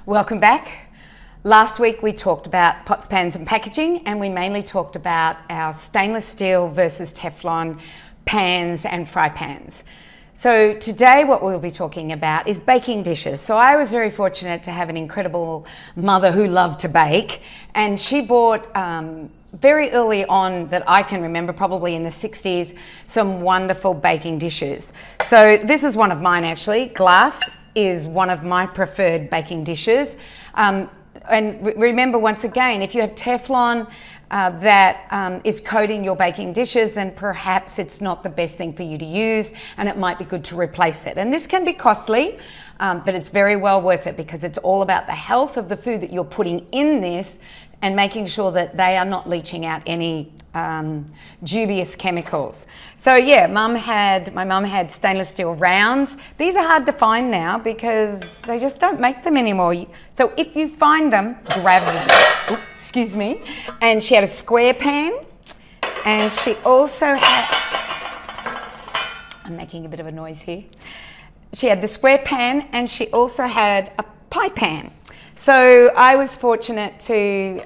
Welcome back. Last week we talked about pots, pans and packaging, and we mainly talked about our stainless steel versus Teflon pans and fry pans. So today what we'll be talking about is baking dishes. So I was very fortunate to have an incredible mother who loved to bake, and she bought very early on, that I can remember, probably in the 60s, some wonderful baking dishes. So this is one of mine actually. Glass is one of my preferred baking dishes. And remember, once again, if you have Teflon that is coating your baking dishes, then perhaps it's not the best thing for you to use, and it might be good to replace it. And this can be costly, but it's very well worth it, because it's all about the health of the food that you're putting in this and making sure that they are not leaching out any dubious chemicals. So yeah, my mum had stainless steel round. These are hard to find now because they just don't make them anymore. So if you find them, grab them. Oops, excuse me. And she had a square pan, and she also had, I'm making a bit of a noise here. She had the square pan, and she also had a pie pan. So I was fortunate to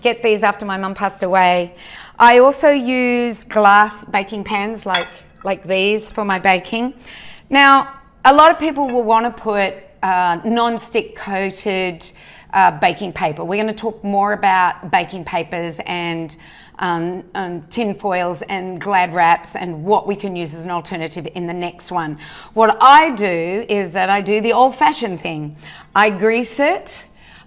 get these after my mum passed away. I also use glass baking pans like these for my baking. Now, a lot of people will want to put non-stick coated baking paper. We're going to talk more about baking papers and tin foils and Glad wraps and what we can use as an alternative in the next one. What I do is that I do the old-fashioned thing. I grease it,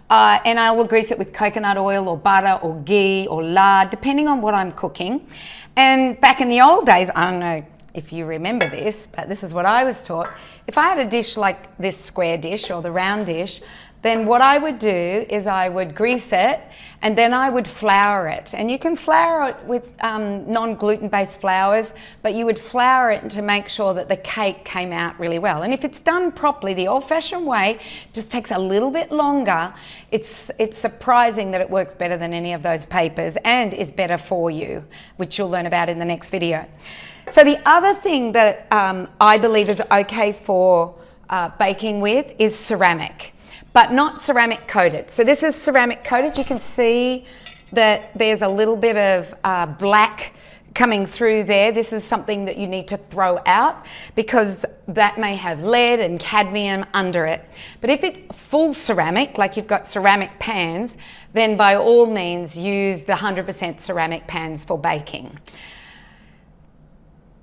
and I will grease it with coconut oil or butter or ghee or lard, depending on what I'm cooking. And back in the old days, I don't know if you remember this, but this is what I was taught. If I had a dish like this square dish or the round dish, then what I would do is I would grease it, and then I would flour it. And you can flour it with non-gluten based flours, but you would flour it to make sure that the cake came out really well. And if it's done properly, the old-fashioned way, just takes a little bit longer. It's surprising that it works better than any of those papers and is better for you, which you'll learn about in the next video. So the other thing that I believe is okay for baking with is ceramic, but not ceramic coated. So this is ceramic coated. You can see that there's a little bit of black coming through there. This is something that you need to throw out, because that may have lead and cadmium under it. But if it's full ceramic, like you've got ceramic pans, then by all means use the 100% ceramic pans for baking.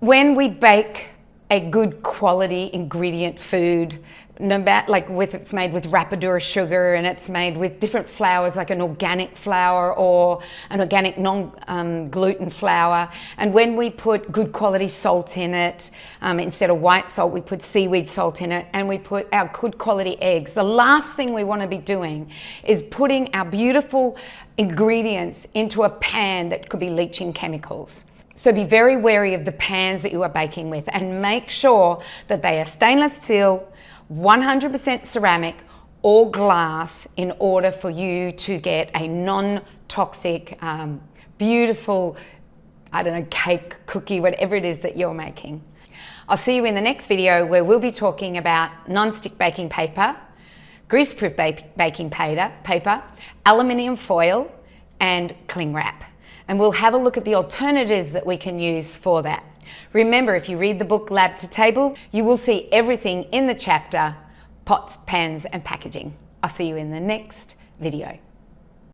When we bake a good quality ingredient food, no matter, like it's made with Rapadura sugar, and it's made with different flours, like an organic flour or an organic non-gluten flour. And when we put good quality salt in it, instead of white salt, we put seaweed salt in it, and we put our good quality eggs. The last thing we want to be doing is putting our beautiful ingredients into a pan that could be leaching chemicals. So be very wary of the pans that you are baking with, and make sure that they are stainless steel, 100% ceramic or glass, in order for you to get a non-toxic, beautiful, I don't know, cake, cookie, whatever it is that you're making. I'll see you in the next video, where we'll be talking about non-stick baking paper, grease-proof baking paper, aluminium foil and cling wrap. And we'll have a look at the alternatives that we can use for that. Remember, if you read the book Lab to Table, you will see everything in the chapter Pots, Pans and Packaging. I'll see you in the next video.